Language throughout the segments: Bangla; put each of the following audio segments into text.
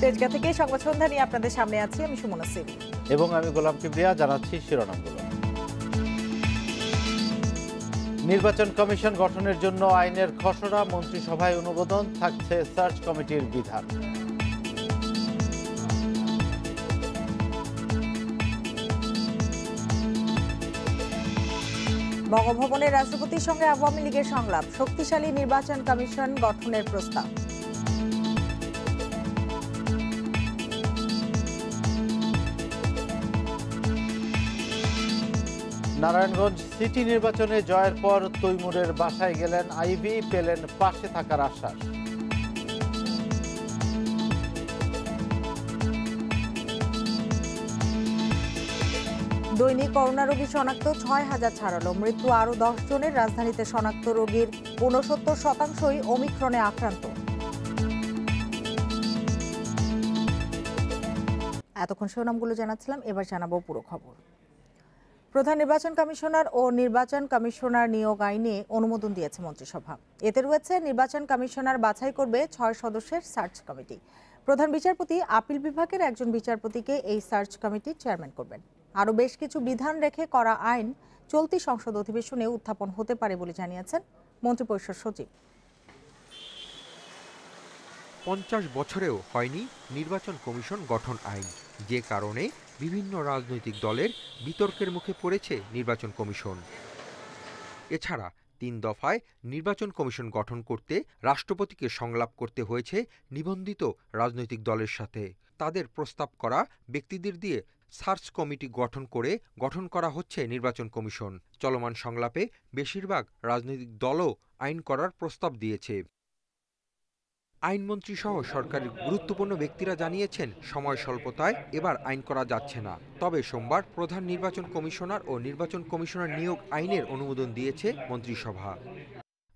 তেজগাঁ থেকে সংবাদ সন্ধ্যা নিয়ে আপনাদের সামনে আছি আমি সুমনা সিং এবং আমি গোলাম কিবরিয়া। জানাচ্ছি শিরোনামগুলো। নির্বাচন কমিশন গঠনের জন্য আইনের খসড়া, মন্ত্রিসভায় অনুমোদন, থাকছে সার্চ কমিটির বিধান। বঙ্গভবনে রাষ্ট্রপতির সঙ্গে আওয়ামী লীগের সংলাপ, শক্তিশালী নির্বাচন কমিশন গঠনের প্রস্তাব। নারায়ণগঞ্জ সিটি নির্বাচনে জয়ের পর তৈমুরের বাসায় গেলেন আইভি, পেলেন পাশে থাকার আশ্বাস। দৈনিক করোনা রোগী শনাক্ত ৬,০০০ ছাড়ালো, মৃত্যু আরও ১০ জনের। রাজধানীতে শনাক্ত রোগীর ৬৯%ই ওমিক্রনে আক্রান্ত। এতক্ষণ শিরোনামগুলো জানাচ্ছিলাম, এবার জানাবো পুরো খবর। প্রধান নির্বাচন কমিশনার ও নির্বাচন কমিশনার নিয়োগ আইনে অনুমোদন দিয়েছে মন্ত্রিসভা। এতে রয়েছে নির্বাচন কমিশনার বাছাই করবে ৬ সদস্যের সার্চ কমিটি। প্রধান বিচারপতি আপিল বিভাগের একজন বিচারপতিকে এই সার্চ কমিটির চেয়ারম্যান করবেন। আরও বেশ কিছু বিধান রেখে করা আইন চলতি সংসদ অধিবেশনে উত্থাপন হতে পারে বলে জানিয়েছেন মন্ত্রিপরিষদ সচিব। ৫০ বছরেও হয়নি নির্বাচন কমিশন গঠন আইন, যে কারণে বিভিন্ন রাজনৈতিক দলের বিতর্কের মুখে পড়েছে নির্বাচন কমিশন। এছাড়া ৩ দফায় নির্বাচন কমিশন গঠন করতে রাষ্ট্রপতিকে সংলাপ করতে হয়েছে নিবন্ধিত রাজনৈতিক দলের সাথে। তাদের প্রস্তাব করা ব্যক্তিদের দিয়ে সার্চ কমিটি গঠন করা হচ্ছে নির্বাচন কমিশন। চলমান সংলাপে বেশিরভাগ রাজনৈতিক দলও আইন করার প্রস্তাব দিয়েছে। আইনমন্ত্রী সহ সরকারের গুরুত্বপূর্ণ ব্যক্তিরা জানিয়েছেন সময় স্বল্পতায় এবার আইন করা যাচ্ছে না। তবে সোমবার প্রধান নির্বাচন কমিশনার ও নির্বাচন কমিশনার নিয়োগ আইনের অনুমোদন দিয়েছে মন্ত্রিসভা।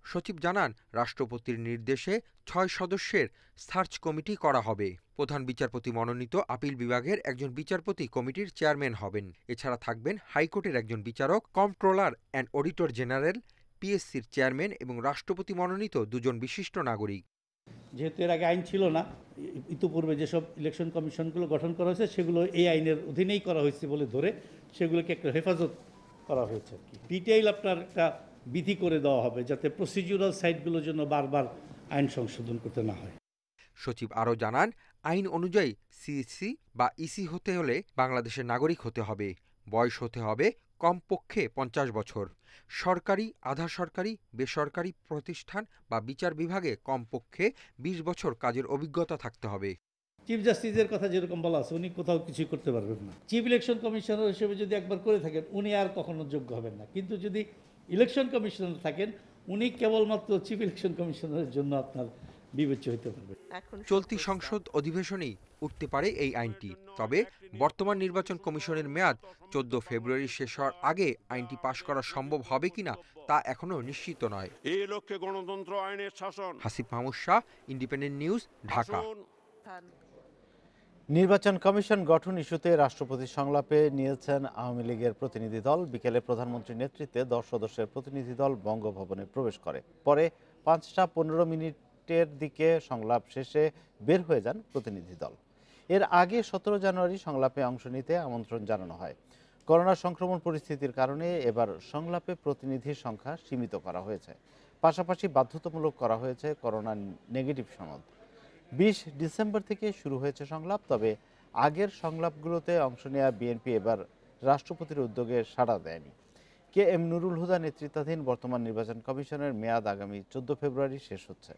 সচিব জানান, রাষ্ট্রপতির নির্দেশে ৬ সদস্যের সার্চ কমিটি করা হবে। প্রধান বিচারপতি মনোনীত আপিল বিভাগের একজন বিচারপতি কমিটির চেয়ারম্যান হবেন। এছাড়া থাকবেন হাইকোর্টের একজন বিচারক, কম্পট্রোলার অ্যান্ড অডিটর জেনারেল, পিএসসির চেয়ারম্যান এবং রাষ্ট্রপতি মনোনীত ২ জন বিশিষ্ট নাগরিক। যেহেতু এর আগে আইন ছিল না, ইতিপূর্বে যেসব ইলেকশন কমিশনগুলো গঠন করা হয়েছে সেগুলো এই আইনের অধীনেই করা হয়েছে বলে ধরে সেগুলোকে একটা হেফাজত করা হয়েছে আর কি। ডিটেইল আপনার একটা বিধি করে দেওয়া হবে যাতে প্রসিডিউরাল সাইটগুলোর জন্য বারবার আইন সংশোধন করতে না হয়। সচিব আরও জানান, আইন অনুযায়ী সিএসসি বা ইসি হতে হলে বাংলাদেশের নাগরিক হতে হবে। বয়স হতে হবে কমপক্ষে ৫০ বছর। সরকারি, আধা সরকারি, বেসরকারি প্রতিষ্ঠান বা বিচার বিভাগে কমপক্ষে ২০ বছর কাজের অভিজ্ঞতা থাকতে হবে। চিফ জাস্টিসের কথা যেরকম বলা আছে, উনি কোথাও কিছুই করতে পারবেন না। চিফ ইলেকশন কমিশনার হিসেবে যদি একবার করে থাকেন উনি আর কখনো যোগ্য হবেন না। কিন্তু যদি ইলেকশন কমিশনার থাকেন উনি কেবলমাত্র চিফ ইলেকশন কমিশনারের জন্য আপনার বিবেচ্য হতে পারবে। চলতি সংসদ অধিবেশনেই উঠতে পারে এই আইনটি। তবে বর্তমান নির্বাচন কমিশনের মেয়াদ ১৪ ফেব্রুয়ারি শেষ হওয়ার আগে আইনটি পাশ করা সম্ভব হবে কিনা তা এখনো নিশ্চিত নয়। এই লক্ষ্যে গণতন্ত্র আইনের শাসন। Hasib Mahmud Shah, independent news, Dhaka. নির্বাচন কমিশন গঠন ইস্যুতে রাষ্ট্রপতির সংলাপে নিয়েছেন আওয়ামী লীগের প্রতিনিধি দল। বিকেলে প্রধানমন্ত্রীর নেতৃত্বে ১০ সদস্যের প্রতিনিধি দল বঙ্গভবনে প্রবেশ করে। পরে ৫টা ১৫ মিনিটের দিকে সংলাপ শেষে বের হয়ে যান প্রতিনিধি দল। এর আগে ১৭ জানুয়ারি সংলাপে অংশ নিতে আমন্ত্রণ জানানো হয়। করোনা সংক্রমণ পরিস্থিতির কারণে এবার সংলাপে প্রতিনিধির সংখ্যা সীমিত করা হয়েছে। পাশাপাশি বাধ্যতামূলক করা হয়েছে করোনা নেগেটিভ সনদ। ২০ ডিসেম্বর থেকে শুরু হয়েছে সংলাপ। তবে আগের সংলাপগুলোতে অংশ নেওয়া বিএনপি এবার রাষ্ট্রপতির উদ্যোগে সাড়া দেয়নি। কে এম নুরুল হুদা নেতৃত্বাধীন বর্তমান নির্বাচন কমিশনের মেয়াদ আগামী ১৪ ফেব্রুয়ারি শেষ হচ্ছে।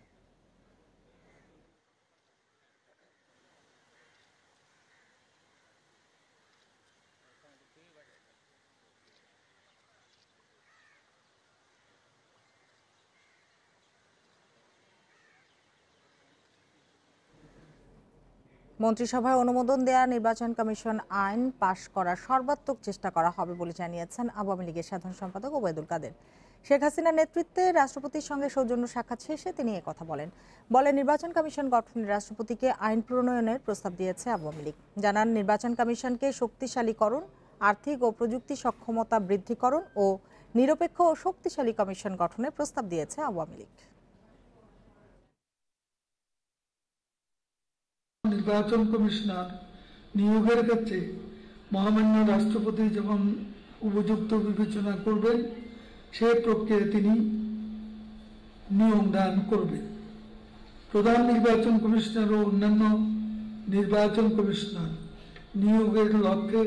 মন্ত্রিসভায় অনুমোদন দেয়া নির্বাচন কমিশন আইন পাশ করার সর্বাত্মক চেষ্টা করা হবে বলে জানিয়েছেন আওয়ামী লীগের সাধারণ সম্পাদক ওবায়দুল কাদের। শেখ হাসিনার নেতৃত্বে রাষ্ট্রপতির সঙ্গে সৌজন্য সাক্ষাৎ শেষে তিনি একথা বলেন নির্বাচন কমিশন গঠনে রাষ্ট্রপতিকে আইন প্রণয়নের প্রস্তাব দিয়েছে আওয়ামী লীগ। জানান, নির্বাচন কমিশনকে শক্তিশালীকরণ, আর্থিক ও প্রযুক্তি সক্ষমতা বৃদ্ধিকরণ ও নিরপেক্ষ ও শক্তিশালী কমিশন গঠনের প্রস্তাব দিয়েছে আওয়ামী লীগ। নির্বাচন কমিশনার নিয়োগের ক্ষেত্রে মহামান্য রাষ্ট্রপতি যখন উপযুক্ত বিবেচনা করবেন সে প্রক্রিয়ায় তিনি নিয়োগ দান করবেন। প্রধান নির্বাচন কমিশনার ও অন্যান্য নির্বাচন কমিশনার নিয়োগের লক্ষ্যে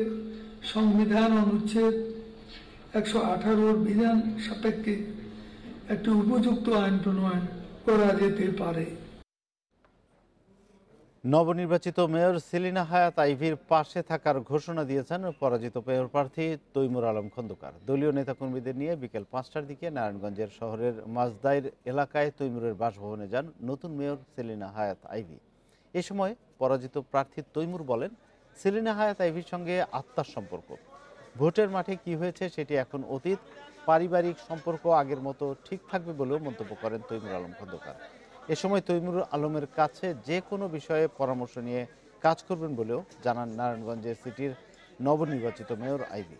সংবিধান অনুচ্ছেদ 118 বিধান সাপেক্ষে একটি উপযুক্ত আইন প্রণয়ন করা যেতে পারে। নবনির্বাচিত মেয়র সেলিনা হায়াৎ আইভীর পাশে থাকার ঘোষণা দিয়েছেন পরাজিত মেয়র প্রার্থী তৈমুর আলম খন্দকার। দলীয় নেতাকর্মীদের নিয়ে বিকেল 5টার দিকে নারায়ণগঞ্জের শহরের মাজদাইর এলাকায় তৈমুরের বাসভবনে যান নতুন মেয়র সেলিনা হায়াৎ আইভী। এ সময় পরাজিত প্রার্থী তৈমুর বলেন, সেলিনা হায়াৎ আইভীর সঙ্গে আত্মার সম্পর্ক। ভোটের মাঠে কি হয়েছে সেটি এখন অতীত, পারিবারিক সম্পর্ক আগের মতো ঠিক থাকবে বলেও মন্তব্য করেন তৈমুর আলম খন্দকার। এ সময় তৈমুর আলমের কাছে যে কোনো বিষয়ে পরামর্শ নিয়ে কাজ করবেন বলেও জানান নারায়ণগঞ্জ সিটির নবনির্বাচিত মেয়র আইভী।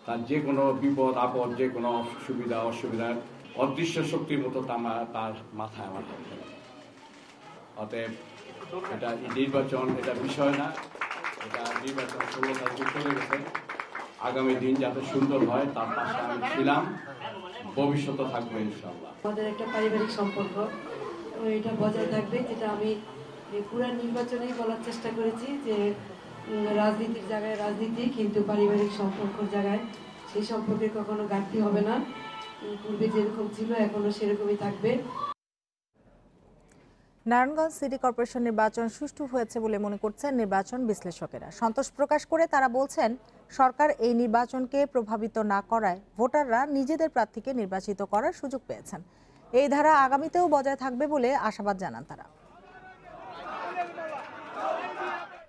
তার যে কোনো বিপদ আপদ, যে কোনো সুবিধা অসুবিধার অদৃশ্য শক্তির মতো তার মাথায় আমার থাকে। অতএব এটা নির্বাচন, এটা বিষয় না, এটা নির্বাচন 16 তারিখে চলে গেছে। আগামী দিন যাতে সুন্দর হয় তার পাশে আমি ছিলাম, ভবিষ্যতে থাকবে ইনশাআল্লাহ। আমাদের একটা পারিবারিক সম্পর্ক এটা বজায় থাকবে, যেটা আমি পুরো নির্বাচনেই বলার চেষ্টা করেছি যে রাজনীতির জায়গায় রাজনীতি, কিন্তু পারিবারিক সম্পর্কের জায়গায় সেই সম্পর্কে কখনো ঘাটতি হবে না। পূর্বে যেরকম ছিল এখনো সেরকমই থাকবে। নারায়ণগঞ্জ সিটি কর্পোরেশন নির্বাচন সুষ্ঠু হয়েছে বলে মনে করছেন নির্বাচন বিশ্লেষকেরা। সন্তোষ প্রকাশ করে তারা বলছেন, সরকার এই নির্বাচনকে প্রভাবিত না করায় ভোটাররা নিজেদের প্রার্থীকে নির্বাচিত করার সুযোগ পেয়েছেন। এই ধারা আগামীতেও বজায় থাকবে বলে আশাবাদ জানান তারা।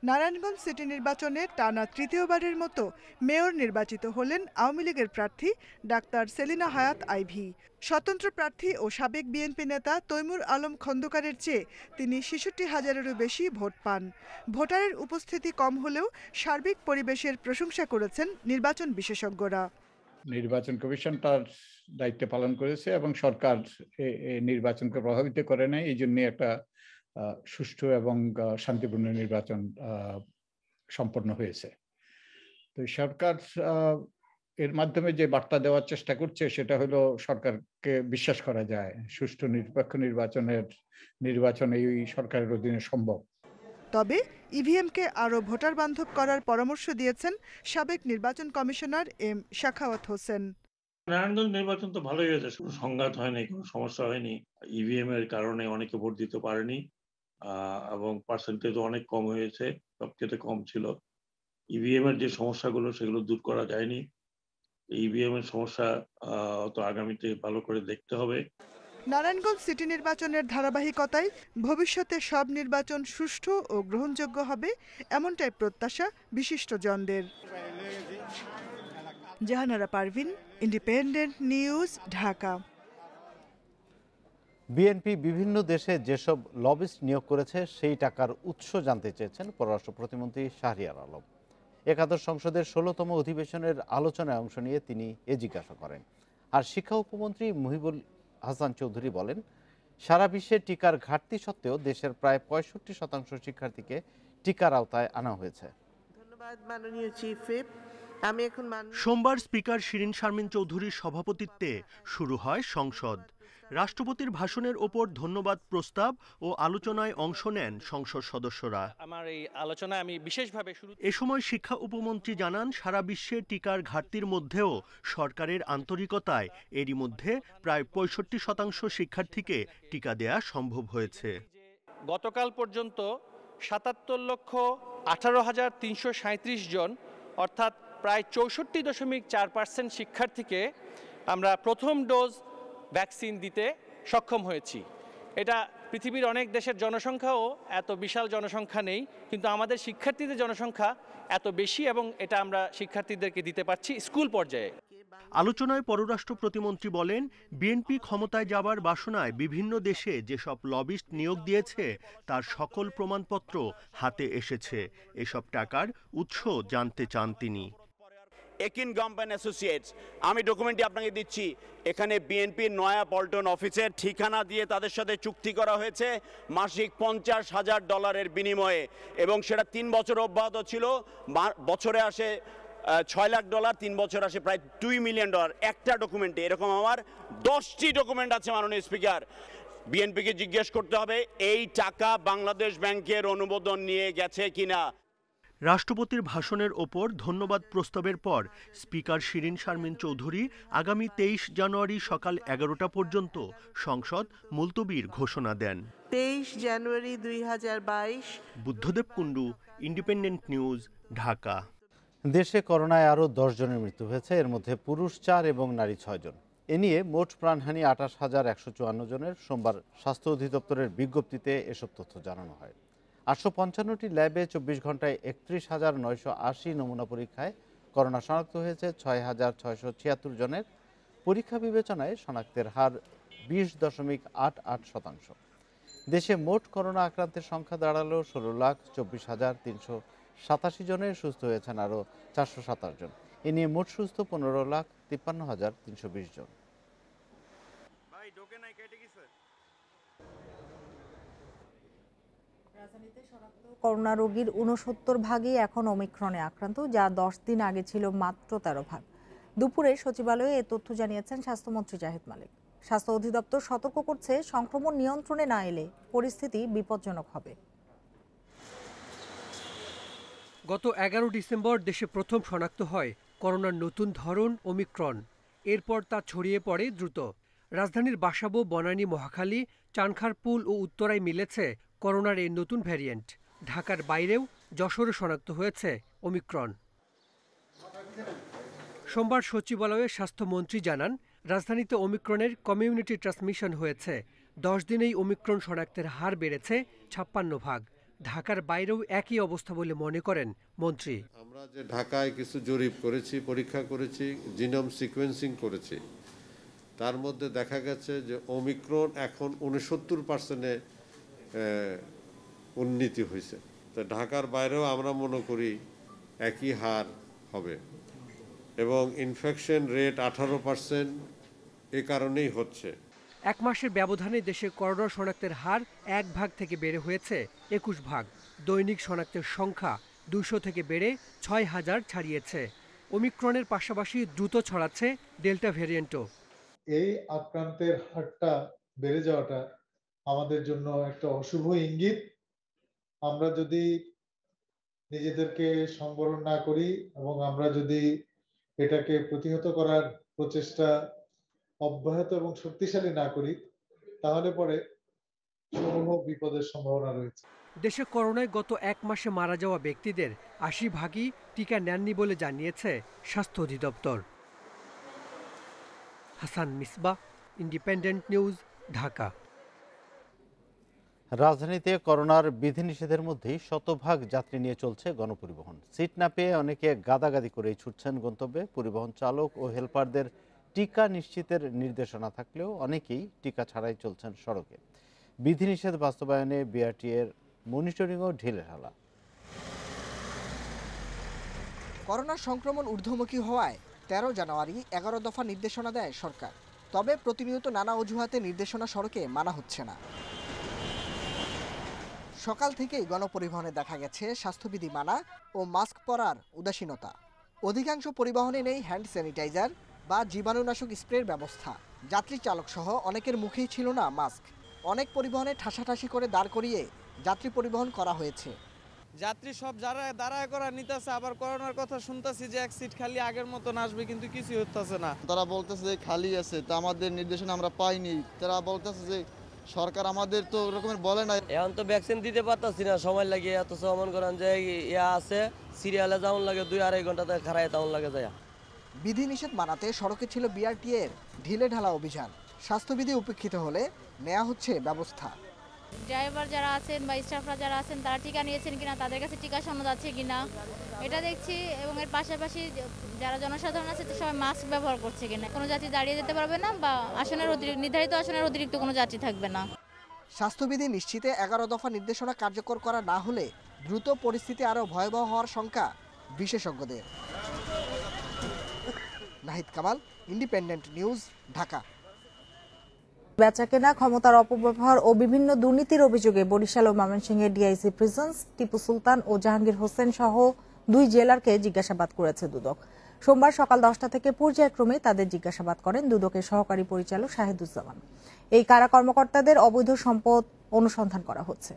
নারায়ণগঞ্জ সিটি নির্বাচনে টানা তৃতীয়বারের মতো মেয়র নির্বাচিত হলেন আওয়ামী লীগের প্রার্থী ডাক্তার সেলিনা হায়াৎ আইভী। স্বতন্ত্র প্রার্থী ও সাবেক বিএনপি নেতা তৈমুর আলম খন্দকারের চেয়ে তিনি ৬৬,০০০-এরও বেশি ভোট পান। ভোটারের উপস্থিতি কম হলেও সার্বিক পরিবেশের প্রশংসা করেছেন নির্বাচন বিশেষজ্ঞরা। নির্বাচন কমিশন তার দায়িত্ব পালন করেছে এবং সরকার নির্বাচনকে প্রভাবিত করে নাই। এই জন্য একটা সুষ্ঠু এবং শান্তিপূর্ণ নির্বাচন সম্পন্ন হয়েছে। তো সরকার এর মাধ্যমে যে বার্তা দেওয়ার চেষ্টা করছে সেটা হলো সরকারকে বিশ্বাস করা যায়, সুষ্ঠু নিরপেক্ষ নির্বাচন এই সরকারের অধীনে সম্ভব। তবে ইভিএমকে আরও ভোটার বান্ধব করার পরামর্শ দিয়েছেন সাবেক নির্বাচন কমিশনার এম শাখাওয়াত হোসেন। নারায়ণগঞ্জ নির্বাচন তো ভালোই হয়েছে, কোনো সংঘাত হয়নি, কোনো সমস্যা হয়নি। ইভিএম এর কারণে অনেকে ভোট দিতে পারেনি এবং পার্সেন্টেজ অনেক কম হয়েছে, সবচেয়ে কম ছিল। ইভিএম এর যে সমস্যাগুলো সেগুলো দূর করা যায়নি। ইভিএম এর সমস্যা তো আগামীতে ভালো করে দেখতে হবে। নারায়ণগঞ্জ সিটি নির্বাচনের ধারাবাহিকতায় ভবিষ্যতে সব নির্বাচন সুষ্ঠু ও গ্রহণযোগ্য হবে, এমনটাই প্রত্যাশা বিশিষ্টজনদের। Jahanara Parvin, independent news, Dhaka. BNP বিভিন্ন দেশে যেসব লবিস্ট নিয়োগ করেছে সেই টাকার উৎস জানতে চেয়েছেন পররাষ্ট্র প্রতিমন্ত্রী শাহরিয়ার আলম। একাদশ সংসদের 16তম অধিবেশনের আলোচনায় অংশ নিয়ে তিনি এ জিজ্ঞাসা করেন। আর শিক্ষা উপমন্ত্রী মুহিবুল হাসান চৌধুরী বলেন, সারা বিশ্বে টিকার ঘাটতি সত্ত্বেও দেশের প্রায় 65% শিক্ষার্থীকে টিকার আওতায় আনা হয়েছে। ধন্যবাদ মাননীয় চিফ হুইপ। সোমবার স্পিকার শিরিন শারমিন চৌধুরীর সভাপতিত্বে শুরু হয় সংসদ। রাষ্ট্রপতির ভাষণের ওপর ধন্যবাদ প্রস্তাব ও আলোচনায় অংশ নেন সংসদ সদস্যরা। আমার এই আলোচনায় আমি বিশেষভাবে এ সময় শিক্ষা উপমন্ত্রী জানান, সারা বিশ্বে টিকার ঘাটতির মধ্যেও সরকারের আন্তরিকতায় এরই মধ্যে প্রায় 65% শিক্ষার্থীকে টিকা দেয়া সম্ভব হয়েছে। গতকাল পর্যন্ত 77,18,337 জন অর্থাৎ প্রায় 64.4% শিক্ষার্থীকে আমরা প্রথম ডোজ ভ্যাকসিন দিতে সক্ষম হয়েছি। এটা পৃথিবীর অনেক দেশের জনসংখ্যাও এত বিশাল জনসংখ্যা নেই, কিন্তু আমাদের শিক্ষার্থীদের জনসংখ্যা এত বেশি এবং এটা আমরা শিক্ষার্থীদেরকে দিতে পারছি স্কুল পর্যায়ে। আলোচনায় পররাষ্ট্র প্রতিমন্ত্রী বলেন, বিএনপি ক্ষমতায় যাবার বাসনায় বিভিন্ন দেশে যেসব লবিস্ট নিয়োগ দিয়েছে তার সকল প্রমাণপত্র হাতে এসেছে। এসব টাকার উৎস জানতে চান তিনি। একিন গাম্পান অ্যাসোসিয়েটস, আমি ডকুমেন্টটি আপনাকে দিচ্ছি। এখানে বিএনপির নয়া পল্টন অফিসের ঠিকানা দিয়ে তাদের সাথে চুক্তি করা হয়েছে মাসিক $50,000 বিনিময়ে, এবং সেটা 3 বছর অব্যাহত ছিল। বছরে আসে $6 লাখ, 3 বছর আসে প্রায় $2 মিলিয়ন। একটা ডকুমেন্টে এরকম আমার 10টি ডকুমেন্ট আছে মাননীয় স্পিকার। বিএনপিকে জিজ্ঞেস করতে হবে এই টাকা বাংলাদেশ ব্যাংকের অনুমোদন নিয়ে গেছে কিনা। রাষ্ট্রপতির ভাষণের ওপর ধন্যবাদ প্রস্তাবের পর স্পিকার শিরীন শারমিন চৌধুরী আগামী 23 জানুয়ারি সকাল 11টা পর্যন্ত সংসদ মুলতবির ঘোষণা দেন। 23 জানুয়ারি 2022। Buddhadeb Kundu, independent news, Dhaka. দেশে করোনায় আরও 10 জনের মৃত্যু হয়েছে, এর মধ্যে পুরুষ 4 এবং নারী 6 জন। এ নিয়ে মোট প্রাণহানি 28,154 জনের। সোমবার স্বাস্থ্য অধিদপ্তরের বিজ্ঞপ্তিতে এসব তথ্য জানানো হয়। 855টি ল্যাবে 24 ঘন্টায় 31,980 নমুনা পরীক্ষায় করোনা শনাক্ত হয়েছে 6,676 জনের। পরীক্ষা বিবেচনায় শনাক্তের হার 20.88%। দেশে মোট করোনা আক্রান্তের সংখ্যা দাঁড়ালো 16,24,387 জনের। সুস্থ হয়েছেন আরও 427 জন। এ নিয়ে মোট সুস্থ 15,53,320 জন। করোনা রোগীর 69 ভাগই এখন ওমিক্রনে আক্রান্ত, যা 10 দিন আগে ছিল মাত্র 13 ভাগ। দুপুরে সচিবালয়ে এ তথ্য জানিয়েছেন স্বাস্থ্যমন্ত্রী জাহিদ মালিক। স্বাস্থ্য অধিদপ্তর সতর্ক করছে, সংক্রমণ নিয়ন্ত্রণে না এলে পরিস্থিতি বিপজ্জনক হবে। গত 11 ডিসেম্বর দেশে প্রথম শনাক্ত হয় করোনার নতুন ধরন ওমিক্রন। এরপর তা ছড়িয়ে পড়ে দ্রুত। রাজধানীর বাসাবো, বনানী, মহাখালী, চানখারপুল ও উত্তরায় মিলেছে করোনার এই নতুন ভ্যারিয়েন্ট। ঢাকার বাইরেও যশোরে শনাক্ত হয়েছে ওমিক্রন। সোমবার সচিবালয়ে স্বাস্থ্যমন্ত্রী জানান, রাজধানীতে ওমিক্রনের কমিউনিটি ট্রান্সমিশন হয়েছে। 10 দিনেই ওমিক্রন শনাক্তের হার বেড়েছে 56 ভাগ। ঢাকার বাইরেও একই অবস্থা বলে মনে করেন মন্ত্রী। আমরা যে ঢাকায় কিছু জরিপ করেছি, পরীক্ষা করেছি, জিনোম সিকোয়েন্সিং করেছি, তার মধ্যে দেখা গেছে যে ওমিক্রন এখন 69%-এ উন্নতি হয়েছে। তো ঢাকার বাইরেও আমরা মনে করি একই হার হবে, এবং ইনফেকশন রেট 18% এ কারণেই হচ্ছে। এক মাসের ব্যবধানে দেশে করোনা শনাক্তের হার 1 ভাগ থেকে বেড়ে হয়েছে 21 ভাগ। দৈনিক শনাক্তের সংখ্যা 200 থেকে বেড়ে 6,000 ছাড়িয়েছে। ওমিক্রনের পাশাপাশি দ্রুত ছড়াচ্ছে ডেল্টা ভ্যারিয়েন্টও। এই আক্রান্তের হারটা বেড়ে যাওয়াটা আমাদের জন্য একটা অশুভ ইঙ্গিত। আমরা যদি নিজেদেরকে সংবরণ না করি এবং আমরা যদি এটাকে প্রতিহত করার প্রচেষ্টা অব্যাহত এবং শক্তিশালী না করি, তাহলে পরে সমূহ বিপদের সম্ভাবনা রয়েছে। দেশে করোনায় গত 1 মাসে মারা যাওয়া ব্যক্তিদের 80 ভাগই টিকা নেননি বলে জানিয়েছে স্বাস্থ্য অধিদপ্তর। Hasan Misbah, independent news, Dhaka. রাজধানীতে করোনার বিধিনিষেধের মধ্যেই শতভাগ যাত্রী নিয়ে চলছে গণপরিবহন। সিট না পেয়ে অনেকে গাদাগাদি করেই ছুটছেন গন্তব্যে। পরিবহন চালক ও হেলপারদের টিকা নিশ্চিতের নির্দেশনা থাকলেও অনেকেই টিকা ছাড়াই চলছেন সড়কে। বিধিনিষেধ বাস্তবায়নে বিআরটি-এর মনিটরিংও ঢিলেঢালা। করোনা সংক্রমণ ঊর্ধ্বমুখী হওয়ায় 13 জানুয়ারি 11 দফা নির্দেশনা দেয় সরকার। তবে প্রতিনিয়ত নানা অজুহাতে নির্দেশনা সড়কে মানা হচ্ছে না। সকাল থেকেই গণপরিবহনে দেখা গেছে স্বাস্থ্যবিধি মানা ও মাস্ক পরার উদাসীনতা। অধিকাংশ পরিবহনে নেই হ্যান্ড স্যানিটাইজার বা জীবাণুনাশক স্প্রের ব্যবস্থা। যাত্রী চালক সহ অনেকের মুখেই ছিল না মাস্ক। অনেক পরিবহনে ঠাসাঠাসি করে দাঁড় করিয়ে যাত্রী পরিবহন করা হয়েছে। যাত্রী সব যারা দাঁড়ায় করা নিতেছে, আবার করোনার কথা শুনতেছি যে এক সিট খালি আগের মতন আসবে, কিন্তু কিছু হচ্ছে না। তারা বলতেছে যে খালি আছে, তা আমাদের নির্দেশনা আমরা পাইনি। তারা বলতেছে যে সরকার আমাদের তো রকমের বলে না। এখন তো ভ্যাকসিন দিতে পারতাছি না, সময় লাগে। এত মনে করেন যে ইয়া আছে, সিরিয়ালে যাওয়ার লাগে 2-2.5 ঘন্টাতে খাড়ায় যাওয়ার লাগে যায়। বিধিনিষেধ মানাতে সড়কে ছিল বিআরটি-এর ঢিলেঢালা অভিযান। স্বাস্থ্যবিধি উপেক্ষিত হলে নেওয়া হচ্ছে ব্যবস্থা। ড্রাইভার যারা আছেন বা স্টাফরা যারা আছেন তারা টিকা নিয়েছেন কিনা, তাদের কাছে টিকা সনদ আছে কিনা এটা দেখছি, এবং এর পাশাপাশি যারা জনসাধারণ আছে সবাই মাস্ক ব্যবহার করছে কিনা। কোনো যাত্রী দাঁড়িয়ে যেতে পারবে না বা নির্ধারিত আসনের অতিরিক্ত কোনো যাত্রী থাকবে না। স্বাস্থ্যবিধি নিশ্চিতে 11 দফা নির্দেশনা কার্যকর করা না হলে দ্রুত পরিস্থিতি আরও ভয়াবহ হওয়ার শঙ্কা বিশেষজ্ঞদের। Nahid Kamal, independent news, Dhaka. বেচাকেনা, ক্ষমতার অপব্যবহার ও বিভিন্ন দুর্নীতির অভিযোগে বরিশাল ও ময়মনসিংহের ডিআইজি প্রিজন্স টিপু সুলতান ও জাহাঙ্গীর হোসেন সহ 2 জেলারকে জিজ্ঞাসাবাদ করেছে দুদক। সোমবার সকাল 10টা থেকে পর্যায়ক্রমে তাদের জিজ্ঞাসাবাদ করেন দুদকের সহকারী পরিচালক শাহিদুজ্জামান। এই কারা কর্মকর্তাদের অবৈধ সম্পদ অনুসন্ধান করা হচ্ছে।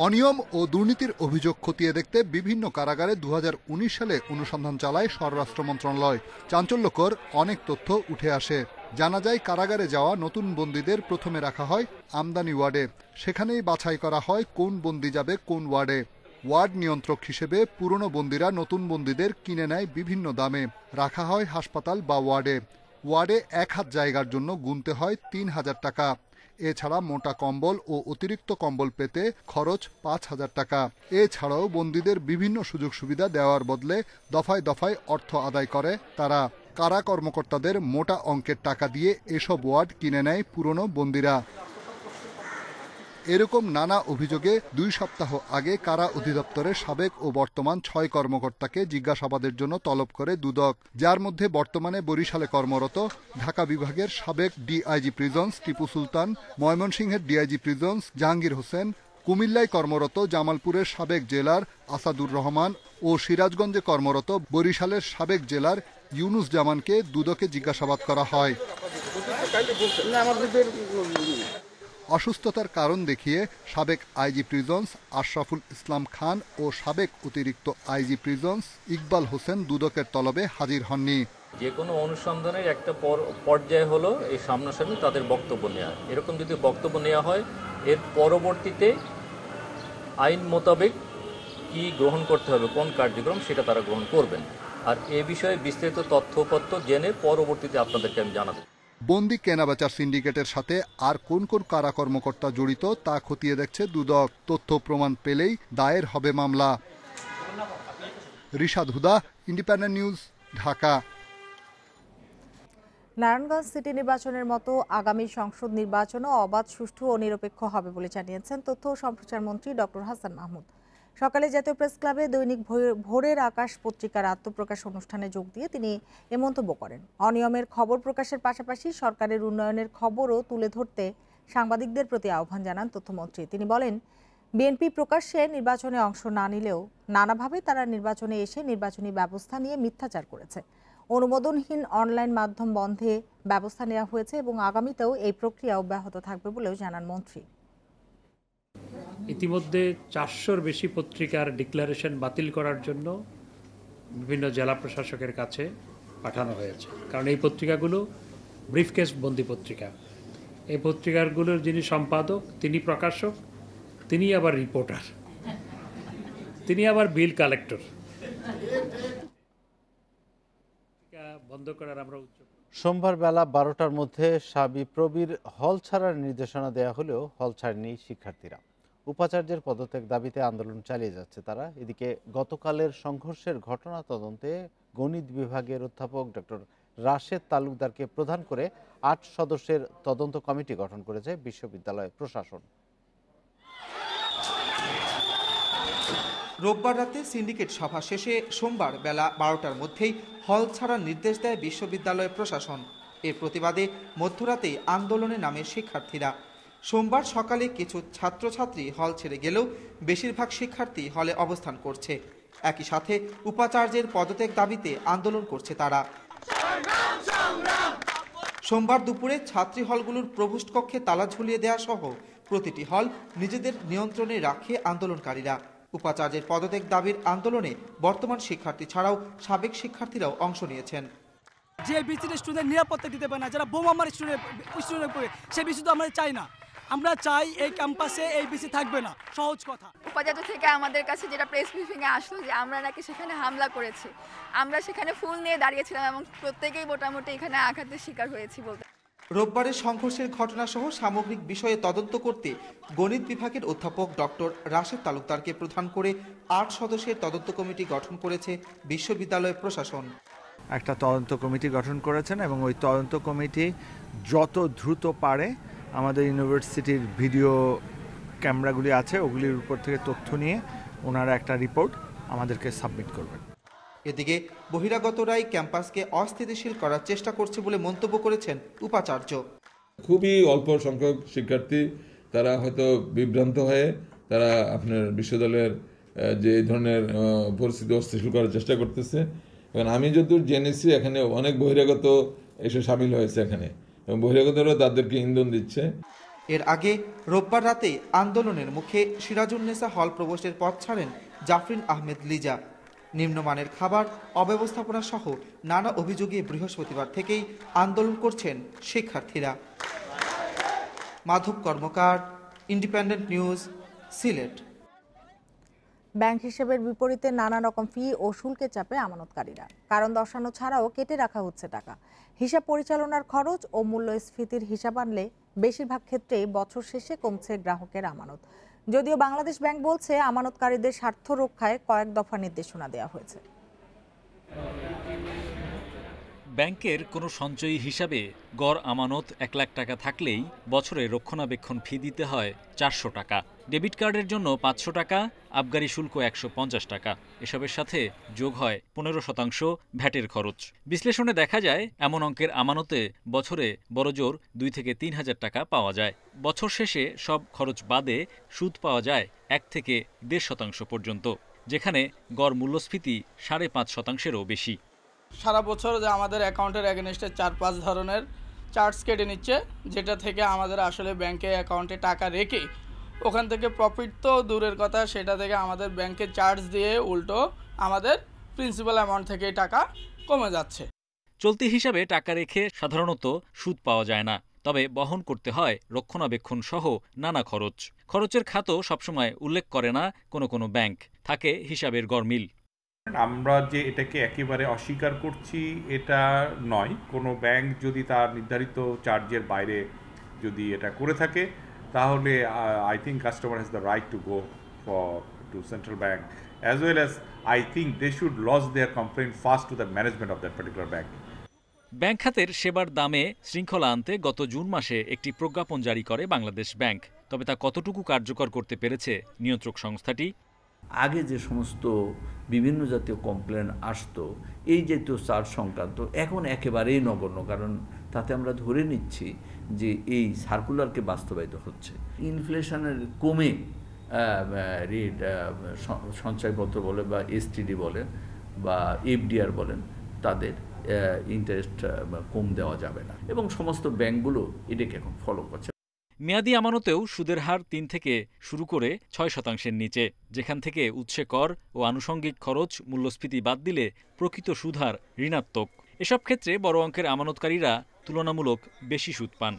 অনিয়ম ও দুর্নীতির অভিযোগ খতিয়ে দেখতে বিভিন্ন কারাগারে 2019 সালে অনুসন্ধান চালায় স্বরাষ্ট্র মন্ত্রণালয়। চাঞ্চল্যকর অনেক তথ্য উঠে আসে। জানা যায়, কারাগারে যাওয়া নতুন বন্দীদের প্রথমে রাখা হয় আমদানি ওয়ার্ডে। সেখানেই বাছাই করা হয় কোন বন্দী যাবে কোন ওয়ার্ডে। ওয়ার্ড নিয়ন্ত্রক হিসেবে পুরনো বন্দীরা নতুন বন্দীদের কিনে নেয় বিভিন্ন দামে। রাখা হয় হাসপাতাল বা ওয়ার্ডে। ওয়ার্ডে 1 হাত জায়গার জন্য গুনতে হয় 3000 টাকা। এছাড়া মোটা কম্বল ও অতিরিক্ত কম্বল পেতে খরচ 5000 টাকা। এছাড়াও বন্দীদের বিভিন্ন সুযোগ সুবিধা দেওয়ার বদলে দফায় দফায় অর্থ আদায় করে তারা। কারা কর্মকর্তাদের মোটা অঙ্কের টাকা দিয়ে এসব ওয়ার্ড কিনে নেয় পুরনো বন্দীরা। এরকম নানা অভিযোগে 2 সপ্তাহ আগে কারা অধিদপ্তরের সাবেক ও বর্তমান 6 কর্মকর্তাকে জিজ্ঞাসাবাদের জন্য তলব করে দুদক, যার মধ্যে বর্তমানে বরিশালে কর্মরত ঢাকা বিভাগের সাবেক ডিআইজি প্রিজন্স টিপু সুলতান, ময়মনসিংহের ডিআইজি প্রিজন্স জাহাঙ্গীর হোসেন, কুমিল্লায় কর্মরত জামালপুরের সাবেক জেলার আসাদুর রহমান ও সিরাজগঞ্জে কর্মরত বরিশালের সাবেক জেলার ইউনুস জামানকে দুদকে জিজ্ঞাসাবাদ করা হয়। অসুস্থতার কারণ দেখিয়ে সাবেক আইজি প্রিজন্স আশরাফুল ইসলাম খান ও সাবেক অতিরিক্ত আইজি প্রিজন্স ইকবাল হোসেন দুদকের তলবে হাজির হননি। যে কোনো অনুসন্ধানের একটা পর্যায়ে হলো এই সামনাসামনি তাদের বক্তব্য নেওয়া। এরকম যদি বক্তব্য নেওয়া হয়, এর পরবর্তীতে আইন মোতাবেক কি গ্রহণ করতে হবে, কোন কার্যক্রম, সেটা তারা গ্রহণ করবেন। আর এ বিষয়ে বিস্তারিত তথ্যপত্র জেনে পরবর্তীতে আপনাদেরকে আমি জানাবো। বন্দি কেনাবেচার সিন্ডিকেটের সাথে আর কোন কোন কারা কর্মকর্তা জড়িত তা খতিয়ে দেখছে দুদক। তথ্য প্রমাণ পেলেই দায়ের হবে মামলা। Rishad Huda, independent news, Dhaka. Narayanganj city নির্বাচনের মতো আগামী সংসদ নির্বাচনও অবাধ, সুষ্ঠু ও নিরপেক্ষ হবে বলে জানিয়েছেন তথ্য ও সম্প্রচার মন্ত্রী ডক্টর হাসান মাহমুদ। সকালে জাতীয় প্রেস ক্লাবে দৈনিক ভোরের আকাশ পত্রিকার আত্মপ্রকাশ অনুষ্ঠানে যোগ দিয়ে তিনি এ মন্তব্য করেন। অনিয়মের খবর প্রকাশের পাশাপাশি সরকারের উন্নয়নের খবরও তুলে ধরতে সাংবাদিকদের প্রতি আহ্বান জানান তথ্যমন্ত্রী। তিনি বলেন, বিএনপি প্রকাশ্যে নির্বাচনে অংশ না নিলেও নানাভাবে তারা নির্বাচনে এসে নির্বাচনী ব্যবস্থা নিয়ে মিথ্যাচার করেছে। অনুমোদনহীন অনলাইন মাধ্যম বন্ধে ব্যবস্থা নেওয়া হয়েছে এবং আগামীতেও এই প্রক্রিয়া অব্যাহত থাকবে বলেও জানান মন্ত্রী। ইতিমধ্যে 400-র বেশি পত্রিকার ডিক্লারেশন বাতিল করার জন্য বিভিন্ন জেলা প্রশাসকের কাছে পাঠানো হয়েছে, কারণ এই পত্রিকাগুলো ব্রিফকেস বন্দি পত্রিকা। এই পত্রিকাগুলোর যিনি সম্পাদক, তিনি প্রকাশক, তিনি আবার রিপোর্টার, তিনি আবার বিল কালেক্টর। বন্ধ করার আমরা সোমবার বেলা 12টার মধ্যে শাবিপ্রবির হল ছাড়ার নির্দেশনা দেওয়া হলেও হল ছাড়েনি শিক্ষার্থীরা। উপাচার্যের পদত্যাগ দাবিতে আন্দোলন চালিয়ে যাচ্ছে তারা। এদিকে গতকালের সংঘর্ষের ঘটনা তদন্তে গণিত বিভাগের অধ্যাপক ডক্টর রাশেদ তালুকদারকে প্রধান করে 8 সদস্যের তদন্ত কমিটি গঠন করেছে বিশ্ববিদ্যালয় প্রশাসন। রোববার রাতে সিন্ডিকেট সভা শেষে সোমবার বেলা 12টার মধ্যেই হল ছাড়ার নির্দেশ দেয় বিশ্ববিদ্যালয় প্রশাসন। এর প্রতিবাদে মধ্যরাতেই আন্দোলনে নামে শিক্ষার্থীরা। সোমবার সকালে কিছু ছাত্রছাত্রী হল ছেড়ে গেলেও বেশিরভাগ শিক্ষার্থী হলে অবস্থান করছে। একই সাথে উপাচার্যের পদত্যাগ দাবিতে আন্দোলন করছে তারা। সোমবার দুপুরে ছাত্রী হলগুলোর প্রভোস্ট কক্ষে তালা ঝুলিয়ে দেওয়া সহ প্রতিটি হল নিজেদের নিয়ন্ত্রণে রাখে আন্দোলনকারীরা। উপাচার্যের পদত্যাগ দাবির আন্দোলনে বর্তমান শিক্ষার্থী ছাড়াও সাবেক শিক্ষার্থীরাও অংশ নিয়েছেন। যে বিসির স্টুডেন্ট নিরাপত্তা দিতে পারে না, যারা বোমা মারে স্টুডেন্ট পড়ে, সে বিসি তো আমরা চাই না। আমরা চাই এই ক্যাম্পাসে এই বিসি থাকবে না, সহজ কথা। উপাচার্য থেকে আমাদের কাছে যেটা প্রেস ব্রিফিংয়ে আসলো যে আমরা নাকি সেখানে হামলা করেছি। আমরা সেখানে ফুল নিয়ে দাঁড়িয়েছিলাম এবং প্রত্যেকেই মোটামুটি এখানে আঘাতের শিকার হয়েছি বলতে। রোববারের সংঘর্ষের ঘটনাসহ সামগ্রিক বিষয়ে তদন্ত করতে গণিত বিভাগের অধ্যাপক ডক্টর রাশেদ তালুকদারকে প্রধান করে ৮ সদস্যের তদন্ত কমিটি গঠন করেছে বিশ্ববিদ্যালয় প্রশাসন। একটা তদন্ত কমিটি গঠন করেছেন এবং ওই তদন্ত কমিটি যত দ্রুত পারে আমাদের ইউনিভার্সিটির ভিডিও ক্যামেরাগুলি আছে ওগুলির উপর থেকে তথ্য নিয়ে ওনারা একটা রিপোর্ট আমাদেরকে সাবমিট করবেন। এদিকে বহিরাগতরাই ক্যাম্পাসকে অস্থিতিশীল করার চেষ্টা করছে বলে মন্তব্য করেছেন উপাচার্য। খুবই অল্প সংখ্যক শিক্ষার্থী তারা হয়তো বিভ্রান্ত হয়ে তারা আপনার বিশ্ববিদ্যালয়ের যে ধরনের পরিস্থিতি অস্থিতিশীল করার চেষ্টা করতেছে। এবং আমি যতদূর জেনেছি এখানে অনেক বহিরাগত এসে সামিল হয়েছে এখানে এবং বহিরাগতরা তাদেরকে ইন্ধন দিচ্ছে। এর আগে রোববার রাতে আন্দোলনের মুখে সিরাজুন্নেসা হল প্রবেশের পথ ছাড়েন জাফরিন আহমেদ লিজা। নিম্নমানের খাবার, অব্যবস্থাপনা সহ নানা অভিযোগে বৃহস্পতিবার থেকেই আন্দোলন করছেন শিক্ষার্থীরা। মাধব কর্মকার, ইন্ডিপেন্ডেন্ট নিউজ, সিলেট। ব্যাংক হিসেবের বিপরীতে নানা রকম ফি ও শুল্কের চাপে আমানতকারীরা। কারণ দর্শানো ছাড়াও কেটে রাখা হচ্ছে টাকা। হিসাব পরিচালনার খরচ ও মূল্যস্ফীতির হিসাব আনলে বেশিরভাগ ক্ষেত্রেই বছর শেষে কমছে গ্রাহকের আমানত। যদিও বাংলাদেশ ব্যাংক বলছে আমানতকারীদের স্বার্থ রক্ষায় কয়েক দফা নির্দেশনা দেওয়া হয়েছে। ব্যাংকের কোনো সঞ্চয়ী হিসাবে গড় আমানত ১ লাখ টাকা থাকলেই বছরে রক্ষণাবেক্ষণ ফি দিতে হয় ৪০০ টাকা। ডেবিট কার্ডের জন্য ৫০০ টাকা, আবগারি শুল্ক ১৫০ টাকা। এসবের সাথে যোগ হয় ১৫% ভ্যাটের খরচ। বিশ্লেষণে দেখা যায় এমন অঙ্কের আমানতে বছরে বড়জোর ২ থেকে ৩ হাজার টাকা পাওয়া যায়। বছর শেষে সব খরচ বাদে সুদ পাওয়া যায় ১ থেকে ১.৫% পর্যন্ত, যেখানে গড় মূল্যস্ফীতি ৫.৫%-এরও বেশি। সারা বছর যে আমাদের অ্যাকাউন্টের এগেনস্টে ৪-৫ ধরনের চার্জ কেটে নিচ্ছে, যেটা থেকে আমাদের আসলে ব্যাংকে অ্যাকাউন্টে টাকা রেখে ওখান থেকে প্রফিট তো দূরের কথা, সেটা থেকে আমাদের ব্যাংকে চার্জ দিয়ে উল্টো আমাদের প্রিন্সিপাল অ্যামাউন্ট থেকে টাকা কমে যাচ্ছে। চলতি হিসাবে টাকা রেখে সাধারণত সুদ পাওয়া যায় না, তবে বহন করতে হয় রক্ষণাবেক্ষণ সহ নানা খরচ। খরচের খাতও সবসময় উল্লেখ করে না কোনো ব্যাংক, থাকে হিসাবের গরমিল। আমরা যে এটাকে একেবারে অস্বীকার করছি এটা নয়। কোনো ব্যাংক যদি তার নির্ধারিত চার্জের বাইরে যদি এটা করে থাকে তাহলে I think customer has the right to go to central bank as well as I think they should lodge their complain first to the management of that particular bank. Bank খাতের সেবার দামে শৃঙ্খলা আনতে গত জুন মাসে একটি প্রজ্ঞাপন জারি করে বাংলাদেশ ব্যাংক। তবে তা কতটুকু কার্যকর করতে পেরেছে নিয়ন্ত্রক সংস্থাটি? আগে যে সমস্ত বিভিন্ন জাতীয় কমপ্লেন আসতো এই জাতীয় চার্জ সংক্রান্ত, এখন একেবারেই নগণ্য, কারণ তাতে আমরা ধরে নিচ্ছি যে এই সার্কুলারকে বাস্তবায়িত হচ্ছে। ইনফ্লেশনের কমে রেট সঞ্চয়পত্র বলে বা এসটিডি বলেন বা এফডিআর বলেন, তাদের ইন্টারেস্ট কম দেওয়া যাবে না এবং সমস্ত ব্যাংকগুলো এটাকে এখন ফলো করছে। মেয়াদি আমানতেও সুদের হার ৩ থেকে শুরু করে ৬% নিচে, যেখান থেকে উৎসে কর ও আনুষঙ্গিক খরচ মূল্যস্ফীতি বাদ দিলে প্রকৃত সুদহার ঋণাত্মক। এসব ক্ষেত্রে বড় অঙ্কের আমানতকারীরা তুলনামূলক বেশি সুদ পান।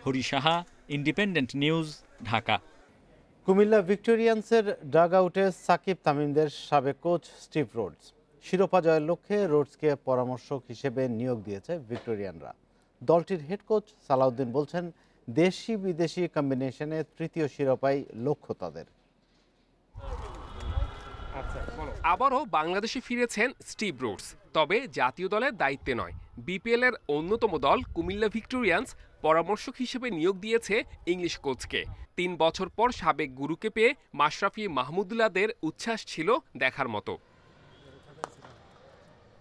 Hari Saha, independent news, Dhaka. কুমিল্লা ভিক্টোরিয়ান্সের ডাগ আউটে সাকিব তামিমদের সাবেক কোচ স্টিভ রোডস। শিরোপা জয়ের লক্ষ্যে রোডসকে পরামর্শক হিসেবে নিয়োগ দিয়েছে ভিক্টোরিয়ানরা। দলটির হেড কোচ সালাউদ্দিন বলছেন, দেশি বিদেশি কম্বিনেশনে তৃতীয় শিরোপাই লক্ষ্য তাদের। আবারও বাংলাদেশে ফিরেছেন স্টিভ রোডস, তবে জাতীয় দলের দায়িত্বে নয়। বিপিএল এর অন্যতম দল কুমিল্লা ভিক্টোরিয়ান্স পরামর্শক হিসেবে নিয়োগ দিয়েছে ইংলিশ কোচকে। ৩ বছর পর সাবেক গুরুকে পেয়ে মাশরাফি মাহমুদুল্লাহদের উচ্ছ্বাস ছিল দেখার মতো।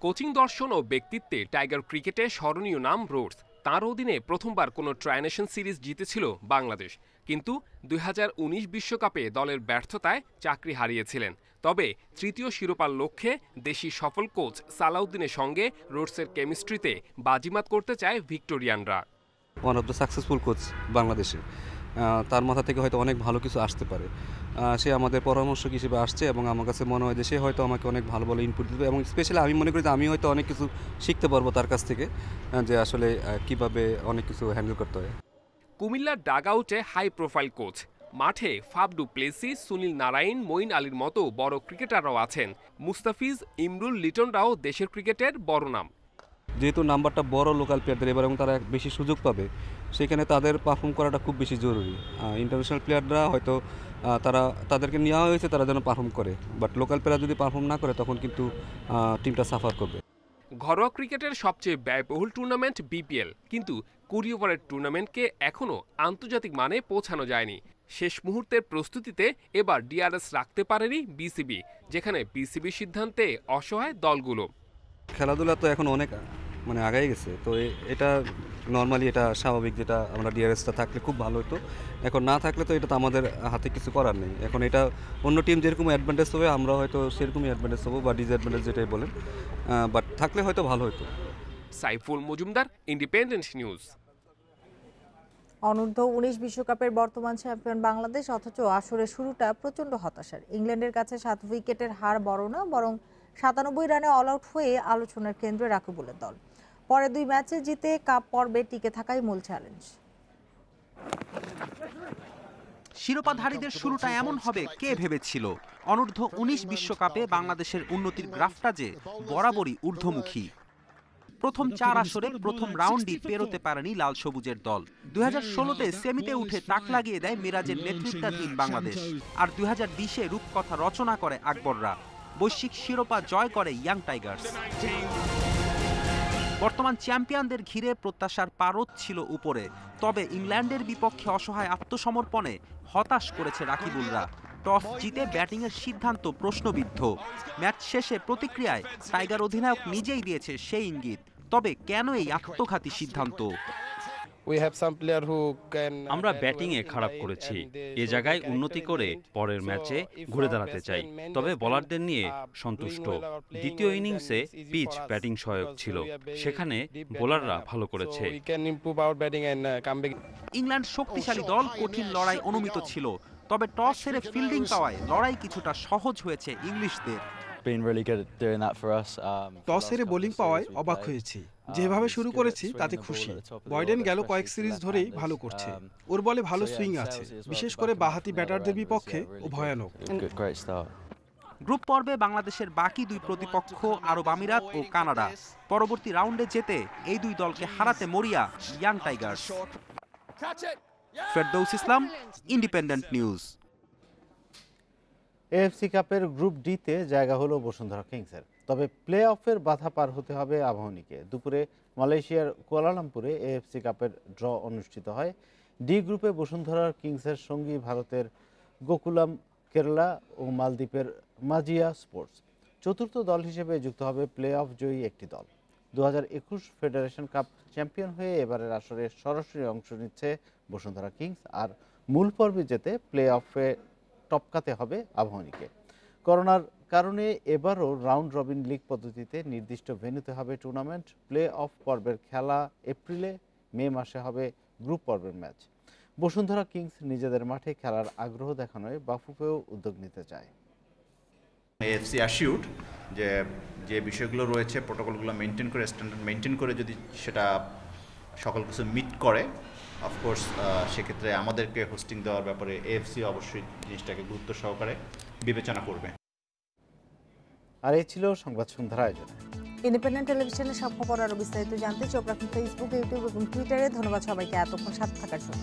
কোচিং দর্শন ও ব্যক্তিত্বে টাইগার ক্রিকেটে স্মরণীয় নাম রোডস। তাঁর অধীনে প্রথমবার কোনো ট্রাইনেশন সিরিজ জিতেছিল বাংলাদেশ, কিন্তু ২০১৯ বিশ্বকাপে দলের ব্যর্থতায় চাকরি হারিয়েছিলেন। তবে তৃতীয় শিরোপার লক্ষ্যে দেশি সফল কোচ সালাউদ্দিনের সঙ্গে রোডসের কেমিস্ট্রিতে বাজিমাত করতে চায় ভিক্টোরিয়ানরা। One of the successful coach বাংলাদেশে, তার মাথা থেকে হয়তো অনেক ভালো কিছু আসতে পারে। সে আমাদের পরামর্শক হিসেবে আসছে এবং আমার কাছে মনে হয় যে সে হয়তো আমাকে অনেক ভালো ভালো ইনপুট দেবে এবং স্পেশালি আমি মনে করি যে আমি হয়তো অনেক কিছু শিখতে পারবো তার কাছ থেকে, যে আসলে কিভাবে অনেক কিছু হ্যান্ডেল করতে হয়। কুমিল্লার ডাগ আউটে হাই প্রোফাইল কোচ, মাঠে Faf du Plessis, Sunil Narine, Moeen আলীর মতো বড় ক্রিকেটাররাও আছেন। মুস্তাফিজ, ইমরুল, লিটনরাও দেশের ক্রিকেটের বড় নাম। যেহেতু নাম্বারটা বড় লোকাল প্লেয়ারদের এবার এবং তারা বেশি সুযোগ পাবে, সেখানে তাদের পারফর্ম করাটা খুব বেশি জরুরি। ইন্টারন্যাশনাল প্লেয়াররা হয়তো তাদেরকে নেওয়া হয়েছে তারা যেন পারফর্ম করে, বাট লোকাল প্লেয়ার যদি পারফর্ম না করে তখন কিন্তু টিমটা সাফার করবে। ঘরোয়া ক্রিকেটের সবচেয়ে ব্যয়বহুল টুর্নামেন্ট বিপিএল, কিন্তু 20 ওভারের টুর্নামেন্টকে এখনও আন্তর্জাতিক মানে পৌঁছানো যায়নি। শেষ মুহূর্তের প্রস্তুতিতে এবার ডিআরএস রাখতে পারেনি বিসিবি, যেখানে বিসিবির সিদ্ধান্তে অসহায় দলগুলো। খেলাধুলা তো এখন অনেক আগাই গেছে, তো এটা নর্মালি এটা স্বাভাবিক, যেটা আমরা ডিআরএসটা থাকলে খুব ভালো হতো। এখন না থাকলে তো এটা তো আমাদের হাতে কিছু করার নেই। এখন এটা অন্য টিম যেরকম অ্যাডভান্টেজ হবে আমরা হয়তো সেরকমই অ্যাডভান্টেজ হবো বা ডিসঅ্যাডভান্টেজ যেটাই বলেন, বাট থাকলে হয়তো ভালো হতো। Saiful Majumdar, independent news. অনূর্ধ্ব 19 বিশ্বকাপের বর্তমান চ্যাম্পিয়ন বাংলাদেশ, অথচ আসরের শুরুটা প্রচণ্ড হতাশার। ইংল্যান্ডের কাছে 7 উইকেটের হার বড় না, বরং 97 রানে অল আউট হয়ে আলোচনার কেন্দ্রে রাকিবুলের দল। পরে 2 ম্যাচে জিতে কাপ পর্বে টিকে থাকাই মূল চ্যালেঞ্জ। শিরোপাধারীদের শুরুটা এমন হবে কে ভেবেছিল? অনূর্ধ্ব 19 বিশ্বকাপে বাংলাদেশের উন্নতির গ্রাফটা যে বরাবরই ঊর্ধ্বমুখী। প্রথম 4 আসরে প্রথম রাউন্ডই পেরোতে পারেনি লাল সবুজের দল। 2016-তে সেমিতে উঠে তাক লাগিয়ে দেয় মিরাজের নেতৃত্বাধীন বাংলাদেশ, আর 2020-এ রূপকথা রচনা করে আকবররা। বৈশ্বিক শিরোপা জয় করে ইয়াং টাইগার্স। বর্তমান চ্যাম্পিয়নদের ঘিরে প্রত্যাশার পারদ ছিল উপরে, তবে ইংল্যান্ডের বিপক্ষে অসহায় আত্মসমর্পণে হতাশ করেছে রাকিবুলরা। টস জিতে ব্যাটিংয়ের সিদ্ধান্ত প্রশ্নবিদ্ধ। ম্যাচ শেষে প্রতিক্রিয়ায় টাইগার অধিনায়ক নিজেই দিয়েছে সেই ইঙ্গিত। তবে কেন এই আত্মঘাতী সিদ্ধান্ত? আমরা ব্যাটিংয়ে খারাপ করেছি, এ জায়গায় উন্নতি করে পরের ম্যাচে ঘুরে দাঁড়াতে চাই। তবে বোলারদের নিয়ে সন্তুষ্ট। দ্বিতীয় ইনিংসে পিচ ব্যাটিং সহায়ক ছিল, সেখানে বোলাররা ভালো করেছে। ইংল্যান্ড শক্তিশালী দল, কঠিন লড়াই অনুমিত ছিল, তবে টস হেরে ফিল্ডিং পাওয়ায় লড়াই কিছুটা সহজ হয়েছে ইংলিশদের। টস হেরে বোলিং পাওয়ায় অবাক হয়েছি। যেভাবে শুরু করেছি তাতে খুশি। বয়ডেন গেল কয়েক সিরিজ ধরেই ভালো করছে, ওর বলে ভালো সুইং আছে, বিশেষ করে বাঁহাতি ব্যাটারদের বিপক্ষে ও ভয়ানক। গ্রুপ পর্বে বাংলাদেশের বাকি 2 প্রতিপক্ষ আরব আমিরাত ও কানাডা। পরবর্তী রাউন্ডে যেতে এই 2 দলকে হারাতে মরিয়া ইয়াং টাইগার্স। ফেরদৌস ইসলাম, ইন্ডিপেন্ডেন্ট নিউজ। এএফসি কাপের গ্রুপ ডিতে জায়গা হলো বসুন্ধরা কিংসের, তবে প্লে অফের বাধা পার হতে হবে আবাহনীকে। দুপুরে মালয়েশিয়ার কুয়ালালামপুরে এএফসি কাপের ড্র অনুষ্ঠিত হয়। ডি গ্রুপে বসুন্ধরা কিংসের সঙ্গী ভারতের গোকুলাম কেরালা ও মালদ্বীপের মাজিয়া স্পোর্টস। চতুর্থ দল হিসেবে যুক্ত হবে প্লে অফ জয়ী একটি দল। 2021 ফেডারেশন কাপ চ্যাম্পিয়ন হয়ে এবারের আসরে সরাসরি অংশ নিচ্ছে বসুন্ধরা কিংস, আর মূল পর্বে যেতে প্লে অফে টপকাতে হবে আবাহনীকে। করোনার কারণে এবারও রাউন্ড রবিন লিগ পদ্ধতিতে নির্দিষ্ট ভেন্যুতে হবে টুর্নামেন্ট। প্লে অফ পর্বের খেলা এপ্রিলে, মে মাসে হবে গ্রুপ পর্বের ম্যাচ। বসুন্ধরা কিংস নিজেদের মাঠে খেলার আগ্রহ দেখানোয় বাফুফেও উদ্যোগ নিতে চায়। এএফসি অ্যাসিউড যে বিষয়গুলো রয়েছে, প্রোটোকলগুলো মেনটেন করে, স্ট্যান্ডার্ড মেনটেন করে যদি সেটা সকল কিছু মিট করে, অফকোর্স সেক্ষেত্রে আমাদেরকে হোস্টিং দেওয়ার ব্যাপারে এএফসি অবশ্যই জিনিসটাকে গুরুত্ব সহকারে বিবেচনা করবে। আর এই ছিল সংবাদ সন্ধ্যার আয়োজনে। ইন্ডিপেন্ডেন্ট টেলিভিশনের সব খবর আরও বিস্তারিত জানতে চোখ রাখুন ফেসবুক, ইউটিউব এবং টুইটারে। ধন্যবাদ সবাইকে এতক্ষণ সাথে থাকার জন্য।